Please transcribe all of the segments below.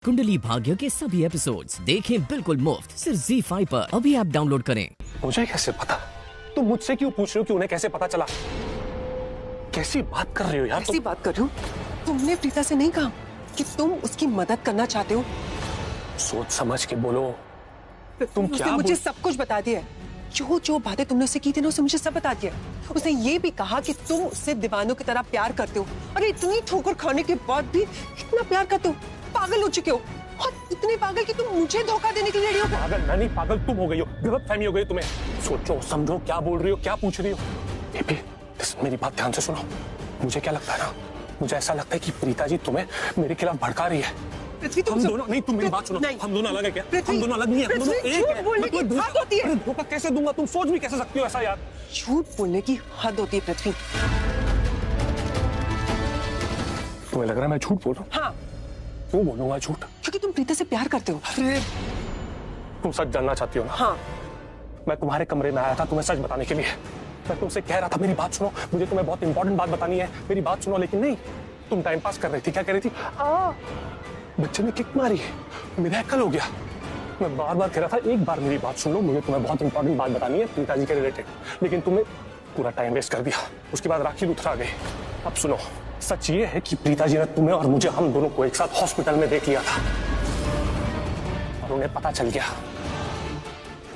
कुंडली भाग्य के सभी एपिसोड्स देखें बिल्कुल मुफ्त सिर्फ ZEE5 पर। अभी ऐप डाउनलोड करें। मुझे कैसे पता? तुम मुझसे क्यों पूछ रहे हो कि उन्हें कैसे पता चला? कैसी बात कर रही हो यार? कैसी बात कर रही हो? तुमने प्रीता से नहीं कहा कि तुम उसकी मदद करना चाहते हो? सोच समझ के बोलो। तुम क्या मुझे सब कुछ बता दिया। जो जो बातें तुमने उससे की थी ना, उसे मुझे सब बता दिया। उसने ये भी कहा कि तुम उससे दीवानों की तरह प्यार करते हो। अरे इतनी ठोकर खाने के बाद भी इतना प्यार करते हो? पागल हो चुके हो और इतने पागल कि तुम मुझे धोखा देने के लिए रेडी हो। पागल मैं नहीं, पागल तुम हो गई हो। गलतफहमी हो गई तुम्हें। सोचो समझो, क्या बोल रही हो, क्या पूछ रही हो? बेबी मेरी बात ध्यान से सुनो। मुझे क्या लगता है ना, मुझे ऐसा लगता है कि प्रीता जी तुम्हें मेरे खिलाफ भड़का रही है। पृथ्वी हम दोनों नहीं, तुम मेरी बात सुनो। हम दोनों अलग है क्या? हम दोनों अलग नहीं है, हम दोनों एक है। मैं धोखा कैसे दूंगा? तुम सोच भी कैसे सकती हो ऐसा यार? झूठ बोलने की हद होती है पृथ्वी। तुम्हें लग रहा है मैं झूठ बोल रहा हूँ? हाँ, क्यों बोलूंगा झूठ? क्योंकि तुम प्रीता से प्यार करते हो। अरे तुम सच जानना चाहती हो ना? हाँ, मैं तुम्हारे कमरे में आया था तुम्हें सच बताने के लिए। मैं तुमसे कह रहा था मेरी बात सुनो, मुझे तुम्हें बहुत इंपॉर्टेंट बात बतानी है, मेरी बात सुनो। लेकिन नहीं, तुम टाइम पास कर रही थी। क्या कह रही थी? बच्चे ने किक मारी, मेरा अकल हो गया। मैं बार बार कह रहा था एक बार मेरी बात सुन लो, मुझे तुम्हें बहुत इंपॉर्टेंट बात बतानी है प्रीता जी के रिलेटेड। लेकिन तुमने पूरा टाइम वेस्ट कर दिया। उसके बाद राखी लुथरा गई। अब सुनो, सच ये है कि प्रीता जी ने तुम्हें और मुझे, हम दोनों को एक साथ हॉस्पिटल में देख लिया था और उन्हें पता चल गया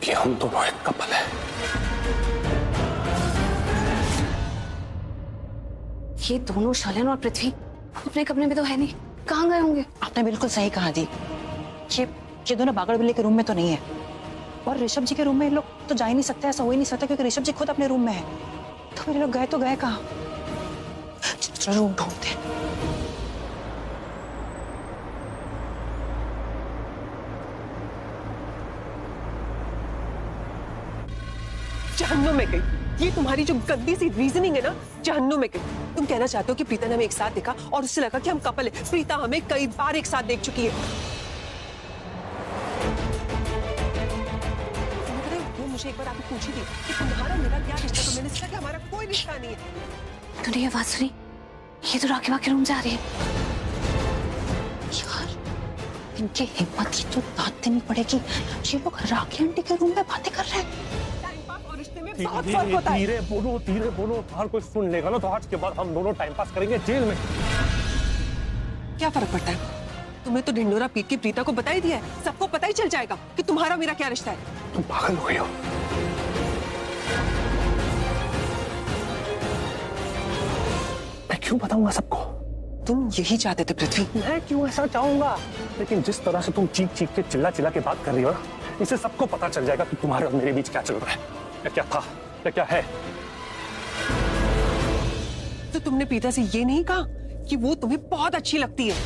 कि हम दोनों एक कपल है। ये दोनों शालन और पृथ्वी अपने कमरे में तो है नहीं, कहाँ गए होंगे? आपने बिल्कुल सही कहा दी। ये दोनों बागड़ बिल्ली के रूम में तो नहीं है, और ऋषभ जी के रूम में लोग तो जा ही नहीं सकते, ऐसा हो ही नहीं सकता, क्योंकि ऋषभ जी खुद अपने रूम में है। तो मेरे लोग गए तो गए कहाँ? दूसरा रूम ढूंढते हैं। जहन्नुम में गई। ये तुम्हारी जो गंदी सी रीजनिंग है ना, जहन्नुम में गई। तुम कहना चाहते हो कि प्रीता ने हमें एक साथ देखा और उससे लगा कि हम कपल है। प्रीता हमें कई बार एक साथ देख चुकी है। वो मुझे एक बार आके पूछी थी कि तुम्हारा मेरा क्या रिश्ता, तो मैंने सोचा कि हमारा कोई रिश्ता नहीं है। तूने ये बात सुनी? ये तो राखी के रूम जा रही है। यार, इनकी हिम्मत की तो दाद देनी पड़ेगी। ये लोग राखी आंटी के रूम में बातें कर रहे हैं। बहुत फर्क होता है। धीरे बोलो, बाहर कोई सुन लेगा ना तो आज के बाद हम दोनों टाइम पास करेंगे जेल में। क्या फर्क पड़ता है? तुमने तो ढिंडोरा पीट के प्रीता को बता ही दिया है। सबको पता ही चल जाएगा कि तुम्हारा मेरा क्या रिश्ता है। तुम पागल हो गई हो। मैं क्यों बताऊंगा सबको? तुम यही चाहते थे पृथ्वी। मैं क्यों ऐसा चाहूंगा? लेकिन जिस तरह से तुम चीख के चिल्ला के बात कर रही हो ना, इससे सबको पता चल जाएगा कि तुम्हारे और मेरे बीच क्या चल रहा है, या क्या था, या क्या है। तो तुमने प्रीता से ये नहीं कहा कि वो तुम्हें बहुत अच्छी लगती है?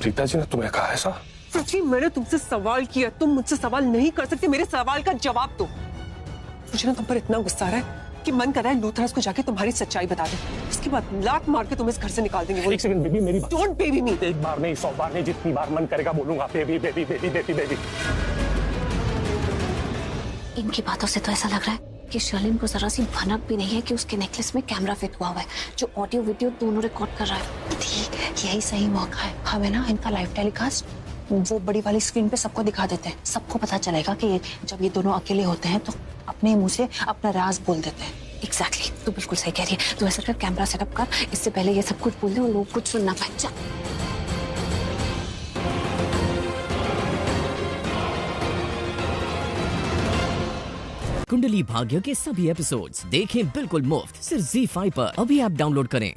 प्रीता जी ने तुम्हें कहा ऐसा? पृथ्वी, मैंने तुमसे सवाल किया, तुम मुझसे सवाल नहीं कर सकते। मेरे सवाल का जवाब दो। मुझे ना तुम पर इतना गुस्सा आ रहा है कि मन कर रहा है लूथरस को जाके तुम्हारी सच्चाई बता दे। इसके बाद लात मार के तुम्हें इस घर से निकाल देंगे। एक सेकंड बेबी, मेरी बात। डोंट बेबी मी। एक बार नहीं, 100 बार नहीं, जितनी बार मन करेगा बोलूंगा baby baby baby baby baby. इनकी बातों से तो ऐसा लग रहा है कि शर्लिन को जरा सी भनक भी नहीं है कि उसके नेकलेस में कैमरा फिट हुआ है, जो ऑडियो वीडियो दोनों रिकॉर्ड कर रहा है। ठीक है, यही सही मौका है। हमें ना इनका लाइव टेलीकास्ट वो बड़ी वाली स्क्रीन पे सबको दिखा देते हैं। सबको पता चलेगा कि जब ये दोनों अकेले होते हैं तो अपने मुंह से अपना राज बोल देते हैं। एग्जैक्टली, तू बिल्कुल सही कह रही है। तू ऐसा कर, कैमरा सेटअप कर, इससे पहले ये सब कुछ बोल दे और लोग कुछ सुन ना पाए। चल। कुंडली भाग्य के सभी एपिसोड्स देखें बिल्कुल मुफ्त सिर्फ ZEE5 पर। अभी ऐप डाउनलोड करें।